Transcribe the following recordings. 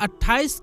28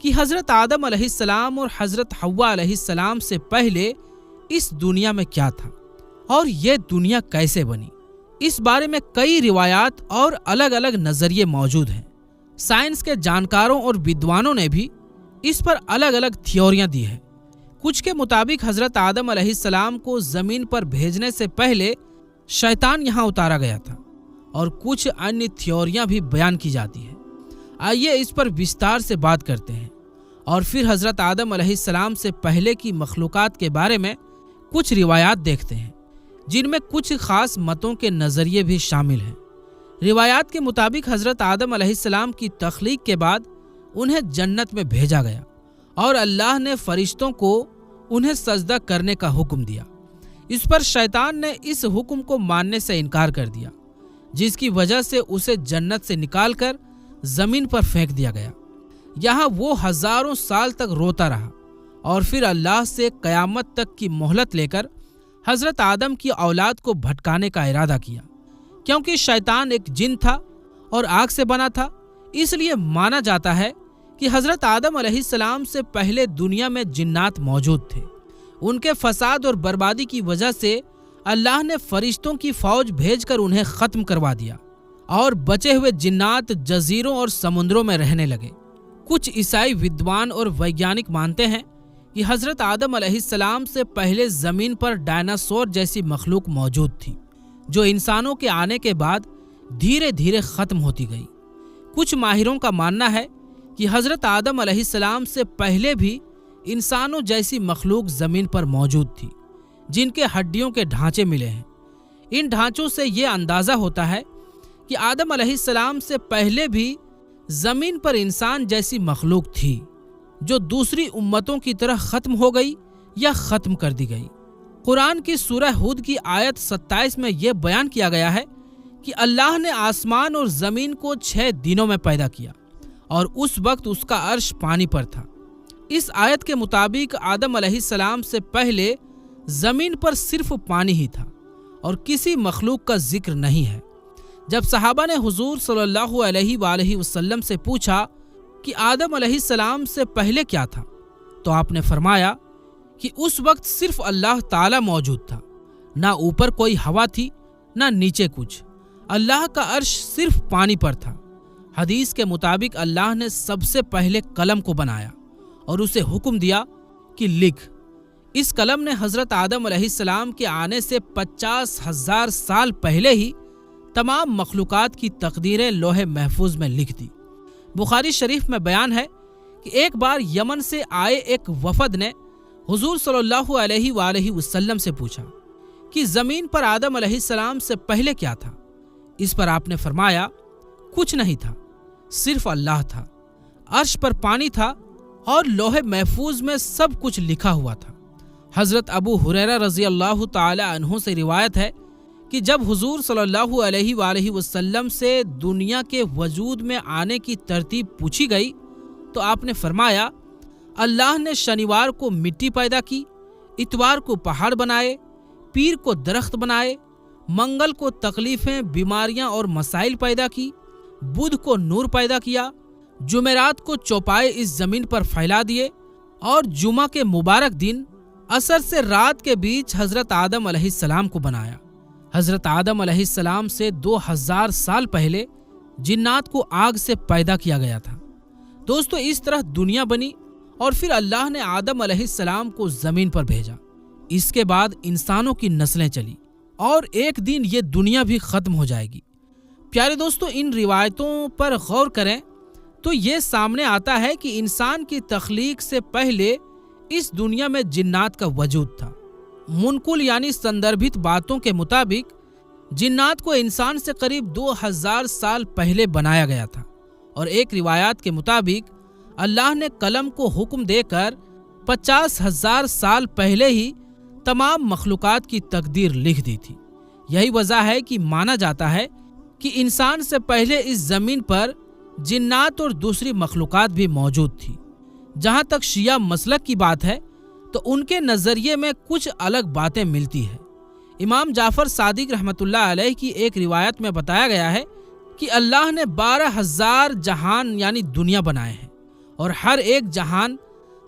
کہ حضرت آدم علیہ السلام اور حضرت حوا علیہ السلام سے پہلے اس دنیا میں کیا تھا اور یہ دنیا کیسے بنی۔ اس بارے میں کئی روایات اور الگ الگ نظریے موجود ہیں۔ سائنس کے جانکاروں اور ودوانوں نے بھی اس پر الگ الگ تھیوریاں دی ہیں۔ کچھ کے مطابق حضرت آدم علیہ السلام کو زمین پر بھیجنے سے پہلے شیطان یہاں اتارا گیا تھا، اور کچھ انیہ تھیوریاں بھی بیان کی جاتی ہیں۔ آئیے اس پر وستار سے بات کرتے ہیں اور پھر حضرت آدم علیہ السلام سے پہلے کی مخلوقات کے بارے میں کچھ روایات دیکھتے ہیں، جن میں کچھ خاص متوں کے نظریے بھی شامل ہیں۔ روایات کے مطابق حضرت آدم علیہ السلام کی تخلیق کے بعد انہیں جنت میں بھیجا گیا اور اللہ نے فرشتوں کو انہیں سجدہ کرنے کا حکم دیا۔ اس پر شیطان نے اس حکم کو ماننے سے انکار کر دیا، جس کی وجہ سے اسے جنت سے نکال کر زمین پر پھینک دیا گیا۔ یہاں وہ ہزاروں سال تک روتا رہا اور پھر اللہ سے قیامت تک کی مہلت لے کر حضرت آدم کی اولاد کو بھٹکانے کا ارادہ کیا۔ کیونکہ شیطان ایک جن تھا اور آگ سے بنا تھا، اس لیے مانا جاتا ہے کہ حضرت آدم علیہ السلام سے پہلے دنیا میں جنات موجود تھے۔ ان کے فساد اور بربادی کی وجہ سے اللہ نے فرشتوں کی فوج بھیج کر انہیں ختم کروا دیا اور بچے ہوئے جنات جزیروں اور سمندروں میں رہنے لگے۔ کچھ عیسائی ودوان اور ویگیانک مانتے ہیں کہ حضرت آدم علیہ السلام سے پہلے زمین پر ڈائناسور جیسی مخلوق موجود تھی، جو انسانوں کے آنے کے بعد دھیرے دھیرے ختم ہوتی گئی۔ کچھ ماہروں کا ماننا ہے کہ حضرت آدم علیہ السلام سے پہلے بھی انسانوں جیسی مخلوق زمین پر موجود تھی، جن کے ہڈیوں کے ڈھانچے ملے ہیں۔ ان ڈھانچوں سے یہ اندازہ ہوتا ہے کہ آدم علیہ السلام سے پہلے بھی زمین پر انسان جیسی مخلوق تھی، جو دوسری امتوں کی طرح ختم ہو گئی یا ختم کر دی گئی۔ قرآن کی سورہ ہود کی آیت 27 میں یہ بیان کیا گیا ہے کہ اللہ نے آسمان اور زمین کو 6 دنوں میں پیدا کیا اور اس وقت اس کا عرش پانی پر تھا۔ اس آیت کے مطابق آدم علیہ السلام سے پہلے زمین پر صرف پانی ہی تھا اور کسی مخلوق کا ذکر نہیں ہے۔ جب صحابہ نے حضور صلی اللہ علیہ وآلہ وسلم سے پوچھا کہ آدم علیہ السلام سے پہلے کیا تھا، تو آپ نے فرمایا کہ اس وقت صرف اللہ تعالی موجود تھا، نہ اوپر کوئی ہوا تھی نہ نیچے کچھ، اللہ کا عرش صرف پانی پر تھا۔ حدیث کے مطابق اللہ نے سب سے پہلے قلم کو بنایا اور اسے حکم دیا کہ لکھ۔ اس قلم نے حضرت آدم علیہ السلام کے آنے سے 50,000 سال پہلے ہی تمام مخلوقات کی تقدیریں لوح محفوظ میں لکھ دی۔ بخاری شریف میں بیان ہے کہ ایک بار یمن سے آئے ایک وفد نے حضور صلی اللہ علیہ وآلہ وسلم سے پوچھا کہ زمین پر آدم علیہ السلام سے پہلے کیا تھا؟ اس پر آپ نے فرمایا کچھ نہیں تھا، صرف اللہ تھا، عرش پر پانی تھا اور لوح محفوظ میں سب کچھ لکھا ہوا تھا۔ حضرت ابو ہریرہ رضی اللہ تعالی عنہ سے روایت ہے کہ جب حضور صلی اللہ علیہ وآلہ وسلم سے دنیا کے وجود میں آنے کی ترتیب پوچھی گئی تو آپ نے فرمایا اللہ نے شنیوار کو مٹی پیدا کی، اتوار کو پہاڑ بنائے، پیر کو درخت بنائے، منگل کو تکلیفیں، بیماریاں اور مسائل پیدا کی، بدھ کو نور پیدا کیا، جمعرات کو چوپائے اس زمین پر پھیلا دیے اور جمعہ کے مبارک دن عصر سے رات کے بیچ حضرت آدم علیہ السلام کو بنایا۔ حضرت آدم علیہ السلام سے 2000 سال پہلے جنات کو آگ سے پیدا کیا گیا تھا۔ دوستو، اس طرح دنیا بنی اور پھر اللہ نے آدم علیہ السلام کو زمین پر بھیجا۔ اس کے بعد انسانوں کی نسلیں چلی اور ایک دن یہ دنیا بھی ختم ہو جائے گی۔ پیارے دوستو، ان روایتوں پر غور کریں تو یہ سامنے آتا ہے کہ انسان کی تخلیق سے پہلے اس دنیا میں جنات کا وجود تھا۔ منقول یعنی سندربھت باتوں کے مطابق جنات کو انسان سے قریب 2000 سال پہلے بنایا گیا تھا، اور ایک روایات کے مطابق اللہ نے قلم کو حکم دے کر 50,000 سال پہلے ہی تمام مخلوقات کی تقدیر لکھ دی تھی۔ یہی وجہ ہے کہ مانا جاتا ہے کہ انسان سے پہلے اس زمین پر جنات اور دوسری مخلوقات بھی موجود تھی۔ جہاں تک شیعہ مسلک کی بات ہے تو ان کے نظریے میں کچھ الگ باتیں ملتی ہیں۔ امام جعفر صادق رحمۃ اللہ علیہ کی ایک روایت میں بتایا گیا ہے کہ اللہ نے 12,000 جہان یعنی دنیا بنائے ہیں اور ہر ایک جہان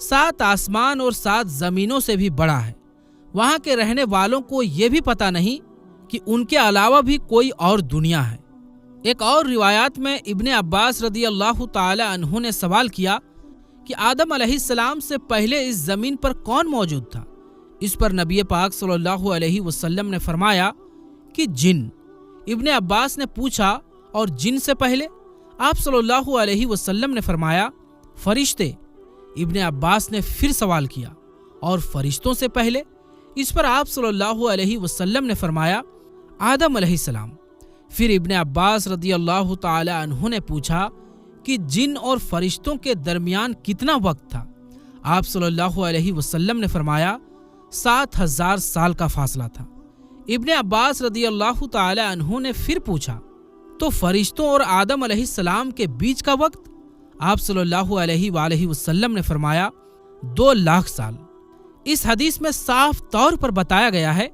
7 آسمان اور 7 زمینوں سے بھی بڑا ہے۔ وہاں کے رہنے والوں کو یہ بھی پتہ نہیں کہ ان کے علاوہ بھی کوئی اور دنیا ہے۔ ایک اور روایات میں ابن عباس رضی اللہ تعالی عنہ نے سوال کیا کہ آدم علیہ السلام سے پہلے اس زمین پر کون موجود تھا؟ اس پر نبی پاک صلی اللہ علیہ وسلم نے فرمایا کہ جن۔ ابن عباس نے پوچھا اور جن سے پہلے؟ آپ صلی اللہ علیہ وسلم نے فرمایا فرشتے۔ ابن عباس نے پھر سوال کیا اور فرشتوں سے پہلے؟ اس پر آپ صلی اللہ علیہ وسلم نے فرمایا آدم علیہ السلام۔ پھر ابن عباس رضی اللہ تعالی عنہ نے پوچھا کہ جن اور فرشتوں کے درمیان کتنا وقت تھا؟ آپ صلی اللہ علیہ وسلم نے فرمایا 7000 سال کا فاصلہ تھا۔ ابن عباس رضی اللہ تعالی عنہ نے پھر پوچھا تو فرشتوں اور آدم علیہ السلام کے بیچ کا وقت؟ آپ صلی اللہ علیہ وآلہ وسلم نے فرمایا 2 لاکھ سال۔ اس حدیث میں صاف طور پر بتایا گیا ہے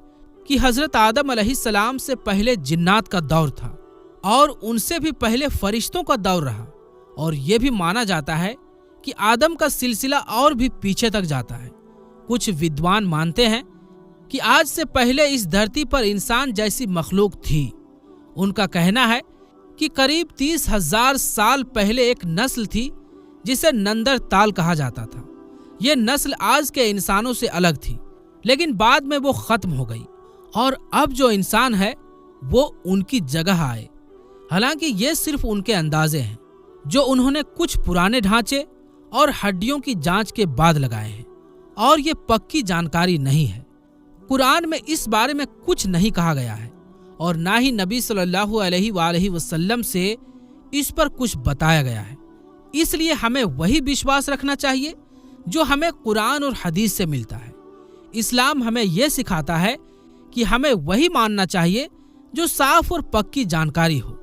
کہ حضرت آدم علیہ السلام سے پہلے جنات کا دور تھا اور ان سے بھی پہلے فرشتوں کا دور رہا، اور یہ بھی مانا جاتا ہے کہ آدم کا سلسلہ اور بھی پیچھے تک جاتا ہے۔ کچھ ودوان مانتے ہیں کہ آج سے پہلے اس دھرتی پر انسان جیسی مخلوق تھی۔ ان کا کہنا ہے کہ قریب 30,000 سال پہلے ایک نسل تھی جسے نندر تال کہا جاتا تھا۔ یہ نسل آج کے انسانوں سے الگ تھی، لیکن بعد میں وہ ختم ہو گئی اور اب جو انسان ہے وہ ان کی جگہ آئے۔ حالانکہ یہ صرف ان کے اندازے ہیں جو انہوں نے کچھ پرانے ڈھانچے اور ہڈیوں کی جانچ کے بعد لگائے ہیں، اور یہ پکی جانکاری نہیں ہے۔ قرآن میں اس بارے میں کچھ نہیں کہا گیا ہے اور نہ ہی نبی صلی اللہ علیہ وآلہ وسلم سے اس پر کچھ بتایا گیا ہے۔ اس لیے ہمیں وہی وشواس رکھنا چاہیے جو ہمیں قرآن اور حدیث سے ملتا ہے۔ اسلام ہمیں یہ سکھاتا ہے کہ ہمیں وہی ماننا چاہیے جو صاف اور پکی جانکاری ہو،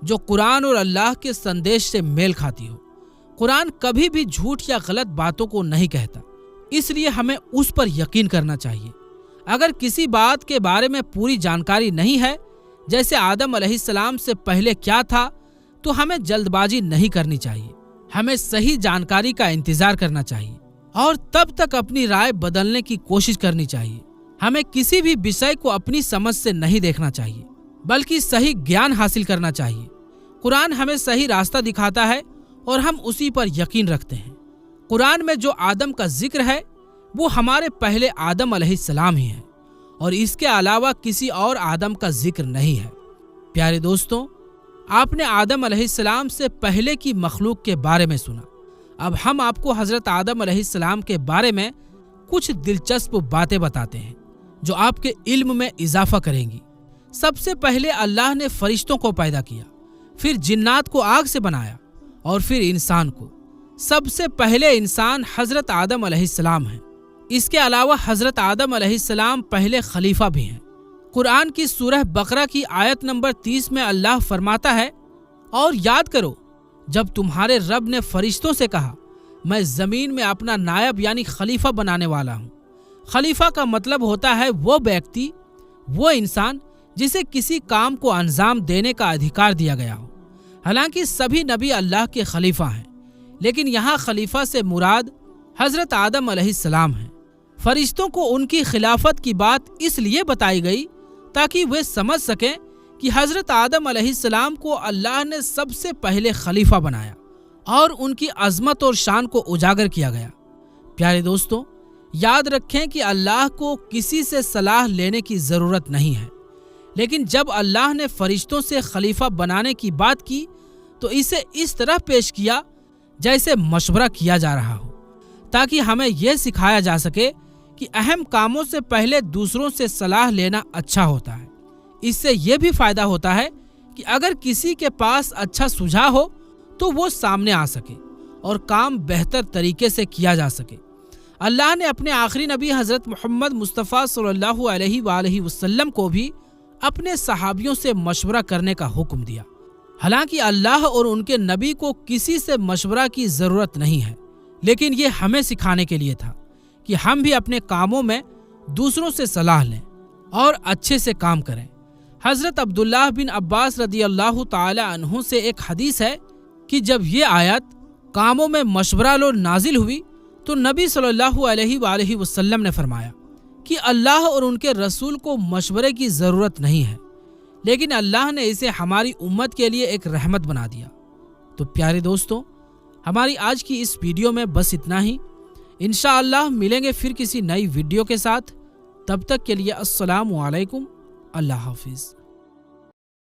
جو قرآن اور اللہ کے سندیش سے میل کھاتی ہو۔ قرآن کبھی بھی جھوٹ یا غلط باتوں کو نہیں کہتا، اس لیے ہمیں اس پر یقین کرنا چاہیے۔ اگر کسی بات کے بارے میں پوری جانکاری نہیں ہے، جیسے آدم علیہ السلام سے پہلے کیا تھا، تو ہمیں جلد بازی نہیں کرنی چاہیے۔ ہمیں صحیح جانکاری کا انتظار کرنا چاہیے اور تب تک اپنی رائے بدلنے کی کوشش کرنی چاہیے۔ ہمیں کسی بھی وشے کو اپنی سمجھ سے نہیں دیکھنا چاہیے، بلکہ صحیح گیان حاصل کرنا چاہیے۔ قرآن ہمیں صحیح راستہ دکھاتا ہے اور ہم اسی پر یقین رکھتے ہیں۔ قرآن میں جو آدم کا ذکر ہے وہ ہمارے پہلے آدم علیہ السلام ہی ہے، اور اس کے علاوہ کسی اور آدم کا ذکر نہیں ہے۔ پیارے دوستوں، آپ نے آدم علیہ السلام سے پہلے کی مخلوق کے بارے میں سنا۔ اب ہم آپ کو حضرت آدم علیہ السلام کے بارے میں کچھ دلچسپ باتیں بتاتے ہیں جو آپ کے علم میں اضافہ کریں گی۔ سب سے پہلے اللہ نے فرشتوں کو پیدا کیا، پھر جنات کو آگ سے بنایا اور پھر انسان کو۔ سب سے پہلے انسان حضرت آدم علیہ السلام ہیں۔ اس کے علاوہ حضرت آدم علیہ السلام پہلے خلیفہ بھی ہیں۔ قرآن کی سورہ بقرہ کی آیت نمبر 30 میں اللہ فرماتا ہے، اور یاد کرو جب تمہارے رب نے فرشتوں سے کہا میں زمین میں اپنا نائب یعنی خلیفہ بنانے والا ہوں۔ خلیفہ کا مطلب ہوتا ہے وہ ویکتی، وہ انسان جسے کسی کام کو انجام دینے کا ادھیکار دیا گیا ہو۔ حالانکہ سبھی نبی اللہ کے خلیفہ ہیں، لیکن یہاں خلیفہ سے مراد حضرت آدم علیہ السلام ہیں۔ فرشتوں کو ان کی خلافت کی بات اس لیے بتائی گئی تاکہ وہ سمجھ سکیں کہ حضرت آدم علیہ السلام کو اللہ نے سب سے پہلے خلیفہ بنایا اور ان کی عظمت اور شان کو اجاگر کیا گیا۔ پیارے دوستوں، یاد رکھیں کہ اللہ کو کسی سے صلاح لینے کی ضرورت نہیں ہے، لیکن جب اللہ نے فرشتوں سے خلیفہ بنانے کی بات کی تو اسے اس طرح پیش کیا جیسے مشورہ کیا جا رہا ہو، تاکہ ہمیں یہ سکھایا جا سکے کہ اہم کاموں سے پہلے دوسروں سے صلاح لینا اچھا ہوتا ہے۔ اس سے یہ بھی فائدہ ہوتا ہے کہ اگر کسی کے پاس اچھا سجھاؤ ہو تو وہ سامنے آ سکے اور کام بہتر طریقے سے کیا جا سکے۔ اللہ نے اپنے آخری نبی حضرت محمد مصطفیٰ صلی اللہ علیہ وآلہ وسلم کو بھی اپنے صحابیوں سے مشورہ کرنے کا حکم دیا۔ حالانکہ اللہ اور ان کے نبی کو کسی سے مشورہ کی ضرورت نہیں ہے، لیکن یہ ہمیں سکھانے کے لیے تھا کہ ہم بھی اپنے کاموں میں دوسروں سے صلاح لیں اور اچھے سے کام کریں۔ حضرت عبداللہ بن عباس رضی اللہ تعالی عنہ سے ایک حدیث ہے کہ جب یہ آیت کاموں میں مشورہ لو نازل ہوئی تو نبی صلی اللہ علیہ وآلہ وسلم نے فرمایا کہ اللہ اور ان کے رسول کو مشورے کی ضرورت نہیں ہے، لیکن اللہ نے اسے ہماری امت کے لیے ایک رحمت بنا دیا۔ تو پیارے دوستو، ہماری آج کی اس ویڈیو میں بس اتنا ہی۔ انشاءاللہ ملیں گے پھر کسی نئی ویڈیو کے ساتھ، تب تک کے لیے السلام علیکم، اللہ حافظ۔